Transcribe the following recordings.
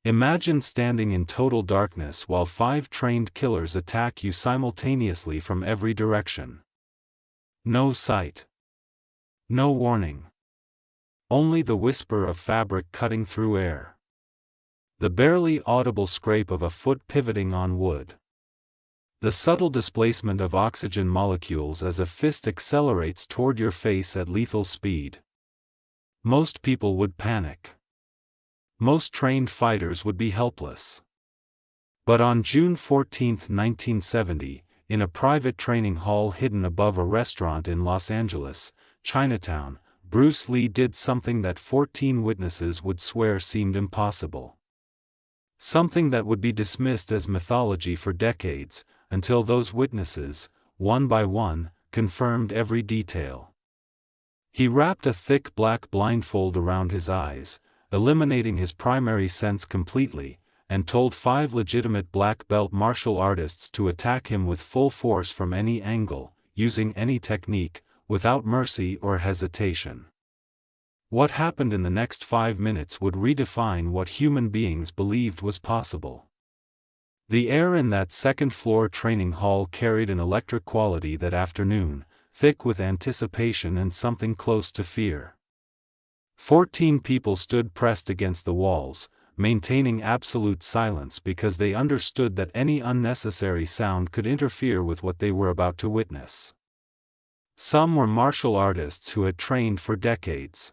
Imagine standing in total darkness while 5 trained killers attack you simultaneously from every direction. No sight. No warning. Only the whisper of fabric cutting through air. The barely audible scrape of a foot pivoting on wood. The subtle displacement of oxygen molecules as a fist accelerates toward your face at lethal speed. Most people would panic. Most trained fighters would be helpless. But on June 14, 1970, in a private training hall hidden above a restaurant in Los Angeles, Chinatown, Bruce Lee did something that 14 witnesses would swear seemed impossible. Something that would be dismissed as mythology for decades, until those witnesses, one by one, confirmed every detail. He wrapped a thick black blindfold around his eyes, eliminating his primary sense completely, and told 5 legitimate black belt martial artists to attack him with full force from any angle, using any technique, without mercy or hesitation. What happened in the next 5 minutes would redefine what human beings believed was possible. The air in that second-floor training hall carried an electric quality that afternoon, thick with anticipation and something close to fear. 14 people stood pressed against the walls, maintaining absolute silence because they understood that any unnecessary sound could interfere with what they were about to witness. Some were martial artists who had trained for decades.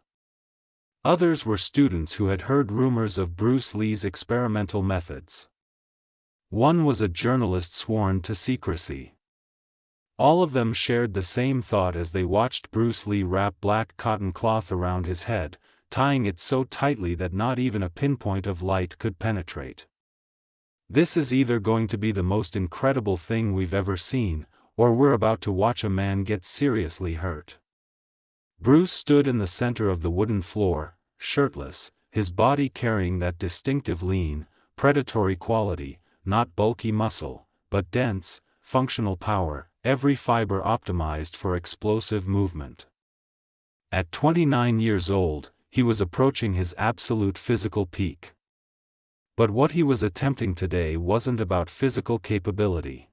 Others were students who had heard rumors of Bruce Lee's experimental methods. One was a journalist sworn to secrecy. All of them shared the same thought as they watched Bruce Lee wrap black cotton cloth around his head, tying it so tightly that not even a pinpoint of light could penetrate. This is either going to be the most incredible thing we've ever seen, or we're about to watch a man get seriously hurt. Bruce stood in the center of the wooden floor, shirtless, his body carrying that distinctive lean, predatory quality, not bulky muscle, but dense, functional power, every fiber optimized for explosive movement. At 29 years old, he was approaching his absolute physical peak. But what he was attempting today wasn't about physical capability.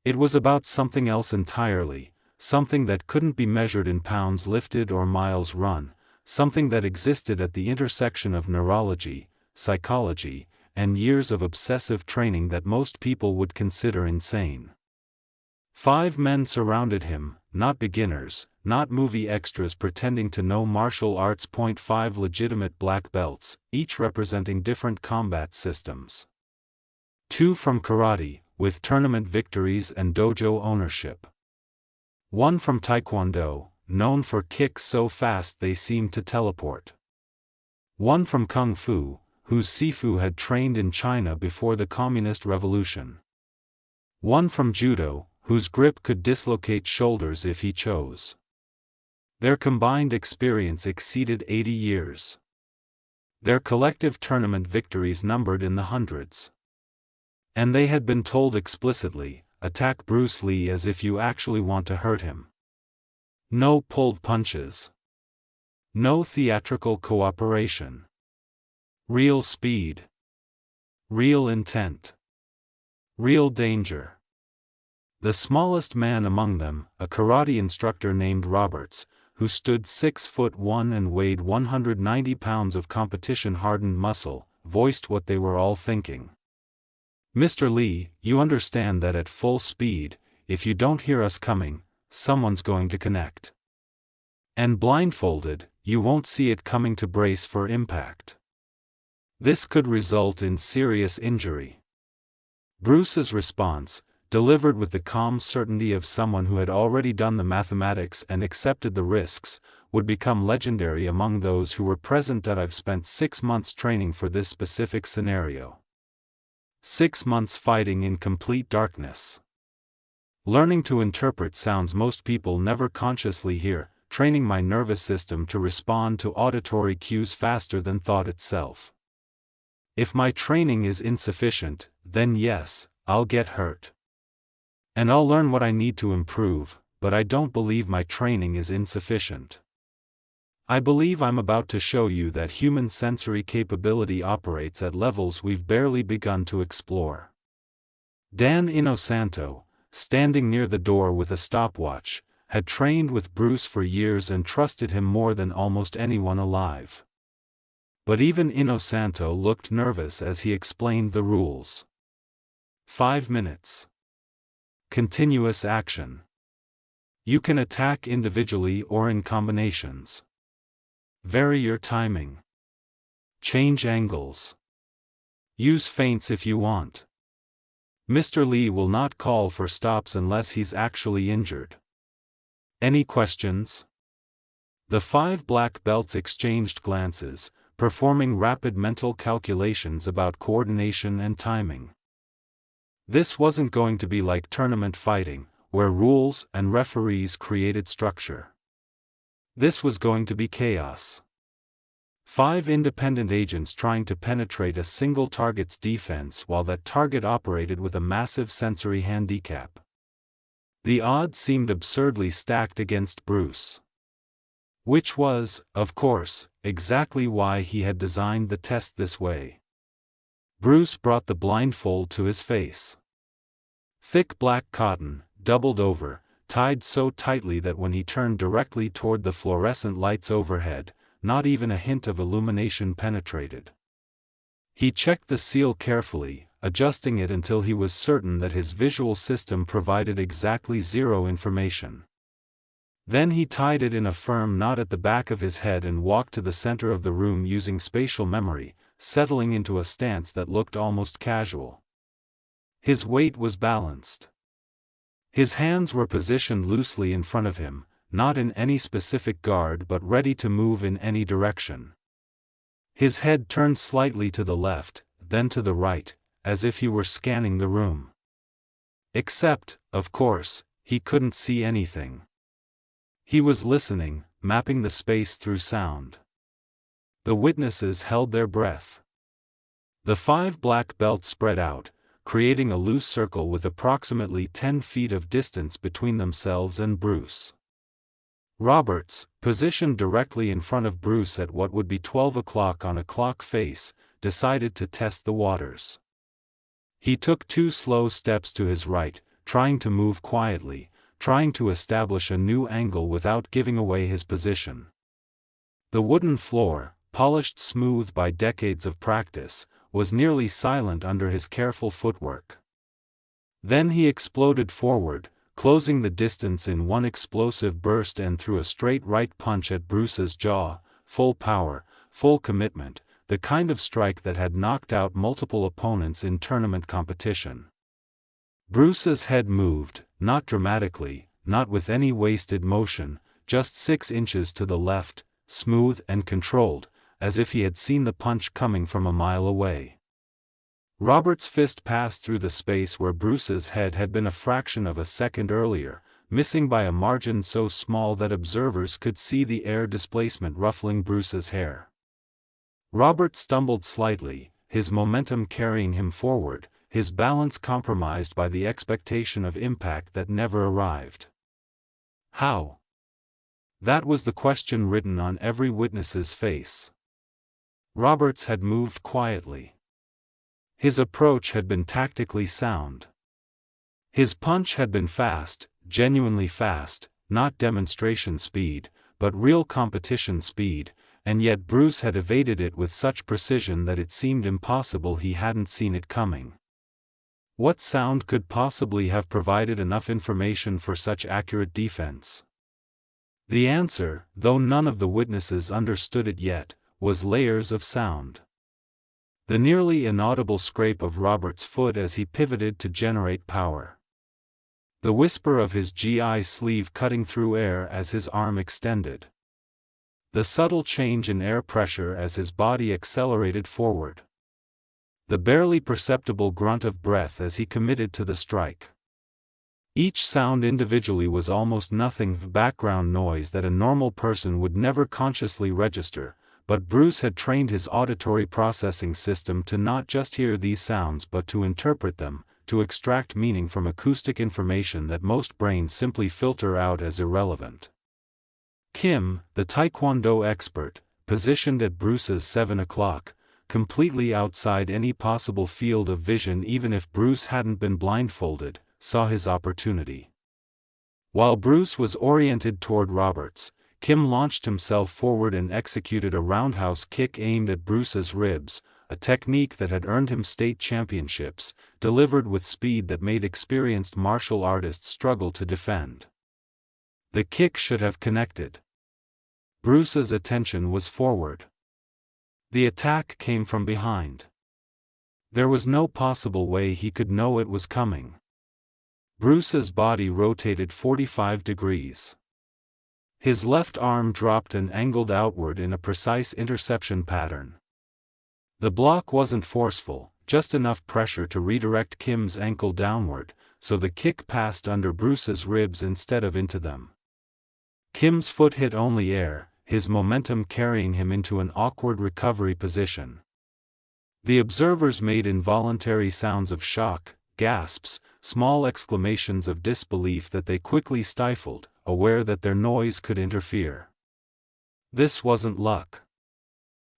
It was about something else entirely, something that couldn't be measured in pounds lifted or miles run, something that existed at the intersection of neurology, psychology, and years of obsessive training that most people would consider insane. 5 men surrounded him, not beginners, not movie extras pretending to know martial arts. 5 legitimate black belts, each representing different combat systems. 2 from karate, with tournament victories and dojo ownership. 1 from taekwondo, known for kicks so fast they seemed to teleport. 1 from kung fu, whose sifu had trained in China before the Communist Revolution. 1 from judo, whose grip could dislocate shoulders if he chose. Their combined experience exceeded 80 years. Their collective tournament victories numbered in the hundreds. And they had been told explicitly, attack Bruce Lee as if you actually want to hurt him. No pulled punches. No theatrical cooperation. Real speed. Real intent. Real danger. The smallest man among them, a karate instructor named Roberts, who stood 6'1" and weighed 190 pounds of competition-hardened muscle, voiced what they were all thinking. Mr. Lee, you understand that at full speed, if you don't hear us coming, someone's going to connect. And blindfolded, you won't see it coming to brace for impact. This could result in serious injury. Bruce's response, delivered with the calm certainty of someone who had already done the mathematics and accepted the risks, would become legendary among those who were present. I've spent 6 months training for this specific scenario. 6 months fighting in complete darkness. Learning to interpret sounds most people never consciously hear, training my nervous system to respond to auditory cues faster than thought itself. If my training is insufficient, then yes, I'll get hurt. And I'll learn what I need to improve, but I don't believe my training is insufficient. I believe I'm about to show you that human sensory capability operates at levels we've barely begun to explore. Dan Inosanto, standing near the door with a stopwatch, had trained with Bruce for years and trusted him more than almost anyone alive. But even Inosanto looked nervous as he explained the rules. 5 minutes. Continuous action. You can attack individually or in combinations. Vary your timing. Change angles. Use feints if you want. Mr. Lee will not call for stops unless he's actually injured. Any questions? The 5 black belts exchanged glances, performing rapid mental calculations about coordination and timing. This wasn't going to be like tournament fighting, where rules and referees created structure. This was going to be chaos. 5 independent agents trying to penetrate a single target's defense while that target operated with a massive sensory handicap. The odds seemed absurdly stacked against Bruce. Which was, of course, exactly why he had designed the test this way. Bruce brought the blindfold to his face. Thick black cotton, doubled over, tied so tightly that when he turned directly toward the fluorescent lights overhead, not even a hint of illumination penetrated. He checked the seal carefully, adjusting it until he was certain that his visual system provided exactly 0 information. Then he tied it in a firm knot at the back of his head and walked to the center of the room using spatial memory, settling into a stance that looked almost casual. His weight was balanced. His hands were positioned loosely in front of him, not in any specific guard but ready to move in any direction. His head turned slightly to the left, then to the right, as if he were scanning the room. Except, of course, he couldn't see anything. He was listening, mapping the space through sound. The witnesses held their breath. The 5 black belts spread out, creating a loose circle with approximately 10 feet of distance between themselves and Bruce. Roberts, positioned directly in front of Bruce at what would be 12 o'clock on a clock face, decided to test the waters. He took 2 slow steps to his right, trying to move quietly, trying to establish a new angle without giving away his position. The wooden floor, polished smooth by decades of practice, was nearly silent under his careful footwork. Then he exploded forward, closing the distance in one explosive burst and threw a straight right punch at Bruce's jaw, full power, full commitment, the kind of strike that had knocked out multiple opponents in tournament competition. Bruce's head moved, not dramatically, not with any wasted motion, just 6 inches to the left, smooth and controlled, as if he had seen the punch coming from a mile away. Robert's fist passed through the space where Bruce's head had been a fraction of a second earlier, missing by a margin so small that observers could see the air displacement ruffling Bruce's hair. Robert stumbled slightly, his momentum carrying him forward, his balance compromised by the expectation of impact that never arrived. How? That was the question written on every witness's face. Roberts had moved quietly. His approach had been tactically sound. His punch had been fast, genuinely fast, not demonstration speed, but real competition speed, and yet Bruce had evaded it with such precision that it seemed impossible he hadn't seen it coming. What sound could possibly have provided enough information for such accurate defense? The answer, though none of the witnesses understood it yet, was layers of sound. The nearly inaudible scrape of Robert's foot as he pivoted to generate power. The whisper of his GI sleeve cutting through air as his arm extended. The subtle change in air pressure as his body accelerated forward. The barely perceptible grunt of breath as he committed to the strike. Each sound individually was almost nothing but background noise that a normal person would never consciously register, but Bruce had trained his auditory processing system to not just hear these sounds but to interpret them, to extract meaning from acoustic information that most brains simply filter out as irrelevant. Kim, the taekwondo expert, positioned at Bruce's 7 o'clock, completely outside any possible field of vision even if Bruce hadn't been blindfolded, saw his opportunity. While Bruce was oriented toward Roberts, Kim launched himself forward and executed a roundhouse kick aimed at Bruce's ribs, a technique that had earned him state championships, delivered with speed that made experienced martial artists struggle to defend. The kick should have connected. Bruce's attention was forward. The attack came from behind. There was no possible way he could know it was coming. Bruce's body rotated 45 degrees. His left arm dropped and angled outward in a precise interception pattern. The block wasn't forceful, just enough pressure to redirect Kim's ankle downward, so the kick passed under Bruce's ribs instead of into them. Kim's foot hit only air, his momentum carrying him into an awkward recovery position. The observers made involuntary sounds of shock, gasps, small exclamations of disbelief that they quickly stifled, aware that their noise could interfere. This wasn't luck.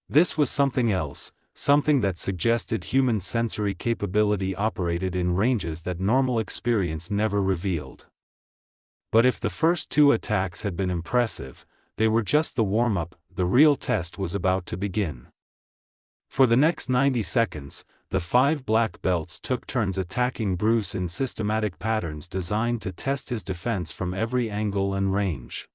This was something else, something that suggested human sensory capability operated in ranges that normal experience never revealed. But if the first two attacks had been impressive, they were just the warm-up. The real test was about to begin. For the next 90 seconds, the 5 black belts took turns attacking Bruce in systematic patterns designed to test his defense from every angle and range.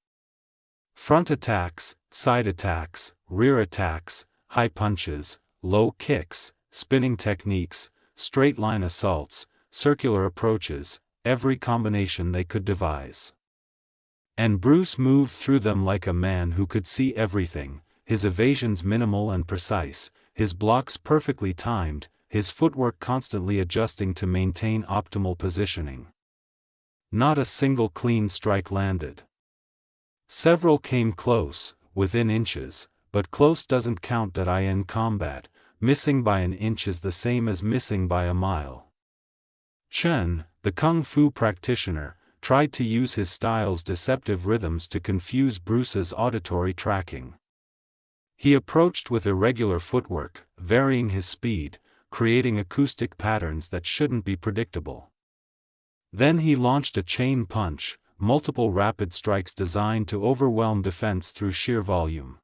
Front attacks, side attacks, rear attacks, high punches, low kicks, spinning techniques, straight-line assaults, circular approaches, every combination they could devise. And Bruce moved through them like a man who could see everything, his evasions minimal and precise, his blocks perfectly timed, his footwork constantly adjusting to maintain optimal positioning. Not a single clean strike landed. Several came close, within inches, but close doesn't count in combat. Missing by an inch is the same as missing by a mile. Chen, the kung fu practitioner, tried to use his style's deceptive rhythms to confuse Bruce's auditory tracking. He approached with irregular footwork, varying his speed, creating acoustic patterns that shouldn't be predictable. Then he launched a chain punch, multiple rapid strikes designed to overwhelm defense through sheer volume.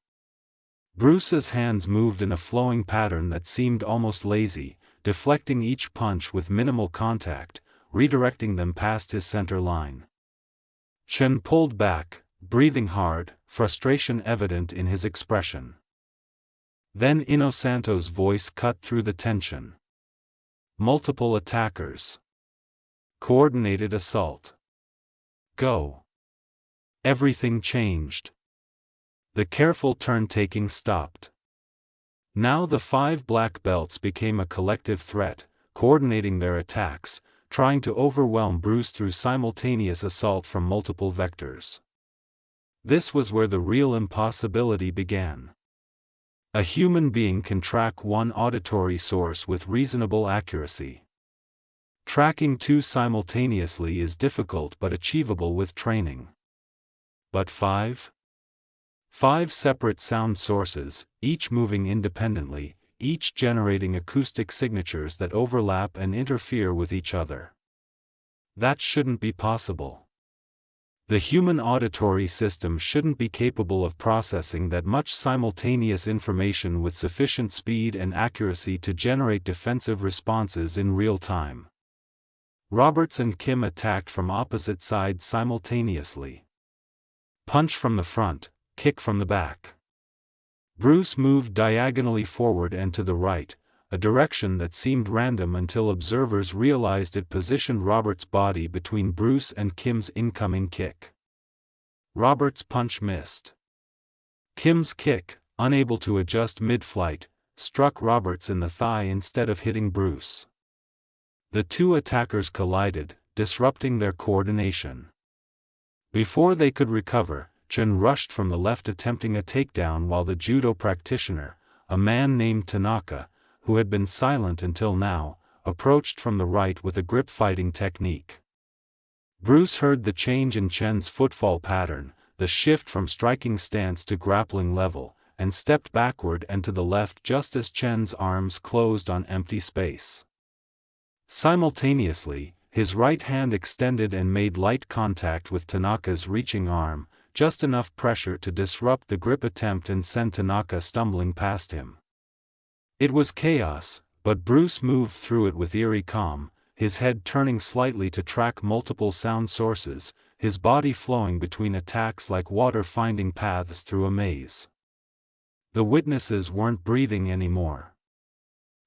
Bruce's hands moved in a flowing pattern that seemed almost lazy, deflecting each punch with minimal contact, redirecting them past his center line. Chen pulled back, breathing hard, frustration evident in his expression. Then Inosanto's voice cut through the tension. Multiple attackers. Coordinated assault. Go. Everything changed. The careful turn-taking stopped. Now the 5 black belts became a collective threat, coordinating their attacks, trying to overwhelm Bruce through simultaneous assault from multiple vectors. This was where the real impossibility began. A human being can track one auditory source with reasonable accuracy. Tracking 2 simultaneously is difficult but achievable with training. But 5? 5 separate sound sources, each moving independently, each generating acoustic signatures that overlap and interfere with each other. That shouldn't be possible. The human auditory system shouldn't be capable of processing that much simultaneous information with sufficient speed and accuracy to generate defensive responses in real time. Roberts and Kim attacked from opposite sides simultaneously. Punch from the front, kick from the back. Bruce moved diagonally forward and to the right, a direction that seemed random until observers realized it positioned Roberts' body between Bruce and Kim's incoming kick. Roberts' punch missed. Kim's kick, unable to adjust mid-flight, struck Roberts in the thigh instead of hitting Bruce. The 2 attackers collided, disrupting their coordination. Before they could recover, Chen rushed from the left attempting a takedown while the judo practitioner, a man named Tanaka, who had been silent until now, approached from the right with a grip fighting technique. Bruce heard the change in Chen's footfall pattern, the shift from striking stance to grappling level, and stepped backward and to the left just as Chen's arms closed on empty space. Simultaneously, his right hand extended and made light contact with Tanaka's reaching arm, just enough pressure to disrupt the grip attempt and send Tanaka stumbling past him. It was chaos, but Bruce moved through it with eerie calm, his head turning slightly to track multiple sound sources, his body flowing between attacks like water finding paths through a maze. The witnesses weren't breathing anymore.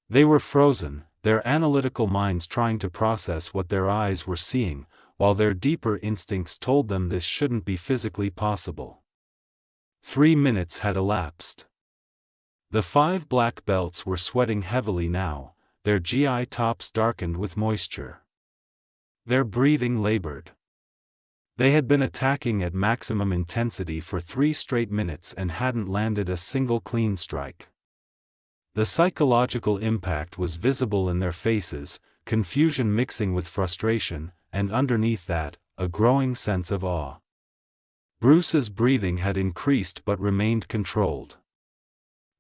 They were frozen, their analytical minds trying to process what their eyes were seeing, while their deeper instincts told them this shouldn't be physically possible. 3 minutes had elapsed. The 5 black belts were sweating heavily now, their GI tops darkened with moisture. Their breathing labored. They had been attacking at maximum intensity for 3 straight minutes and hadn't landed a single clean strike. The psychological impact was visible in their faces, confusion mixing with frustration, and underneath that, a growing sense of awe. Bruce's breathing had increased but remained controlled.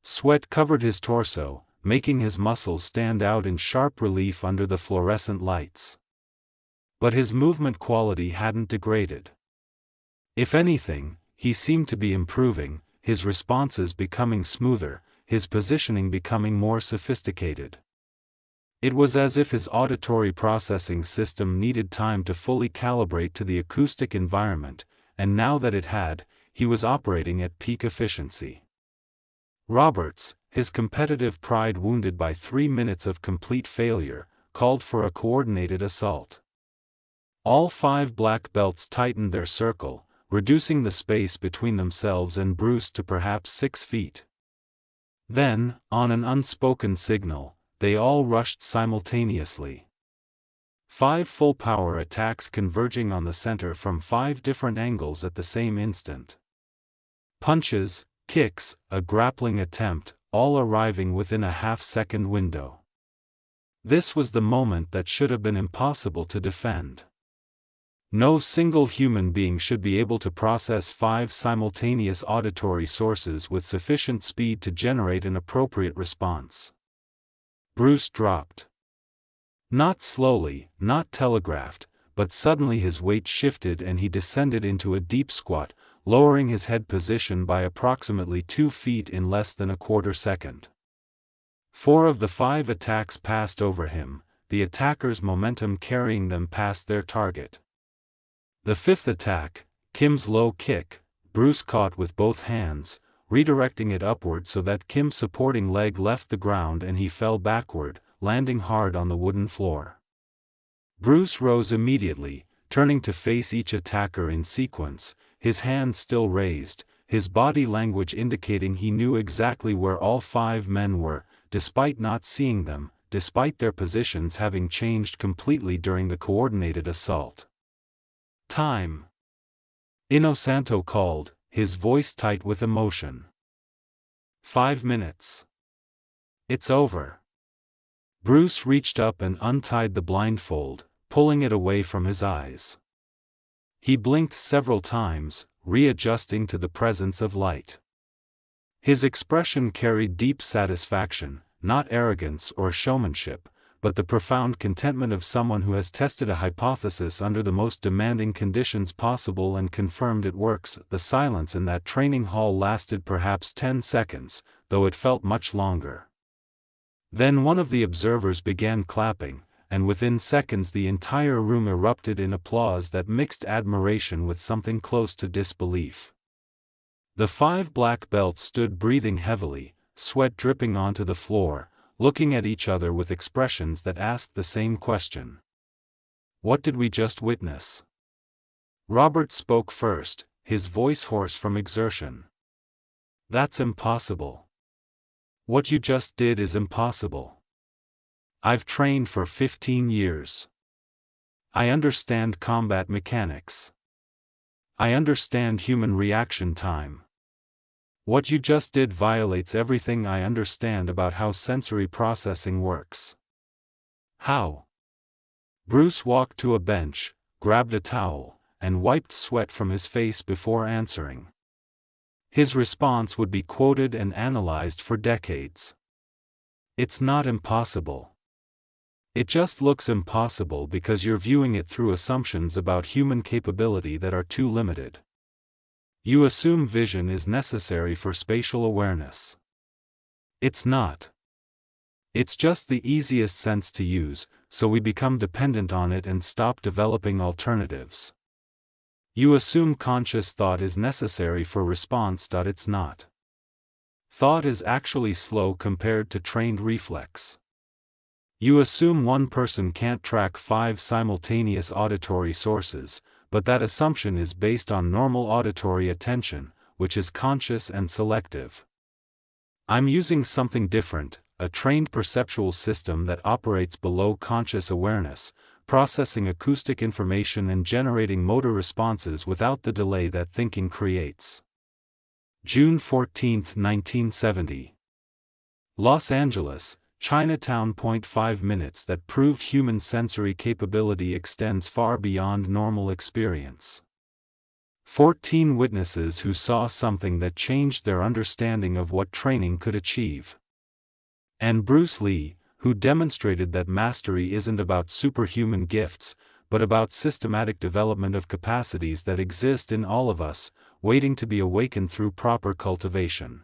Sweat covered his torso, making his muscles stand out in sharp relief under the fluorescent lights. But his movement quality hadn't degraded. If anything, he seemed to be improving, his responses becoming smoother, his positioning becoming more sophisticated. It was as if his auditory processing system needed time to fully calibrate to the acoustic environment, and now that it had, he was operating at peak efficiency. Roberts, his competitive pride wounded by 3 minutes of complete failure, called for a coordinated assault. All 5 black belts tightened their circle, reducing the space between themselves and Bruce to perhaps 6 feet. Then, on an unspoken signal, they all rushed simultaneously. 5 full-power attacks converging on the center from 5 different angles at the same instant. Punches, kicks, a grappling attempt, all arriving within a half-second window. This was the moment that should have been impossible to defend. No single human being should be able to process 5 simultaneous auditory sources with sufficient speed to generate an appropriate response. Bruce dropped. Not slowly, not telegraphed, but suddenly his weight shifted and he descended into a deep squat, lowering his head position by approximately 2 feet in less than a quarter second. 4 of the 5 attacks passed over him, the attackers' momentum carrying them past their target. The 5th attack, Kim's low kick, Bruce caught with both hands, redirecting it upward so that Kim's supporting leg left the ground and he fell backward, landing hard on the wooden floor. Bruce rose immediately, turning to face each attacker in sequence, his hands still raised, his body language indicating he knew exactly where all 5 men were, despite not seeing them, despite their positions having changed completely during the coordinated assault. Time. Inosanto called, his voice tight with emotion. 5 minutes. It's over. Bruce reached up and untied the blindfold, pulling it away from his eyes. He blinked several times, readjusting to the presence of light. His expression carried deep satisfaction, not arrogance or showmanship, but the profound contentment of someone who has tested a hypothesis under the most demanding conditions possible and confirmed it works. The silence in that training hall lasted perhaps 10 seconds, though it felt much longer. Then one of the observers began clapping, and within seconds the entire room erupted in applause that mixed admiration with something close to disbelief. The 5 black belts stood breathing heavily, sweat dripping onto the floor, looking at each other with expressions that asked the same question. What did we just witness? Robert spoke first, his voice hoarse from exertion. That's impossible. What you just did is impossible. I've trained for 15 years. I understand combat mechanics. I understand human reaction time. What you just did violates everything I understand about how sensory processing works. How? Bruce walked to a bench, grabbed a towel, and wiped sweat from his face before answering. His response would be quoted and analyzed for decades. It's not impossible. It just looks impossible because you're viewing it through assumptions about human capability that are too limited. You assume vision is necessary for spatial awareness. It's not. It's just the easiest sense to use, so we become dependent on it and stop developing alternatives. You assume conscious thought is necessary for response. It's not. Thought is actually slow compared to trained reflex. You assume one person can't track 5 simultaneous auditory sources, but that assumption is based on normal auditory attention, which is conscious and selective. I'm using something different, a trained perceptual system that operates below conscious awareness, processing acoustic information and generating motor responses without the delay that thinking creates. June 14, 1970. Los Angeles, Chinatown. 5 minutes that proved human sensory capability extends far beyond normal experience. 14 witnesses who saw something that changed their understanding of what training could achieve. And Bruce Lee, who demonstrated that mastery isn't about superhuman gifts, but about systematic development of capacities that exist in all of us, waiting to be awakened through proper cultivation.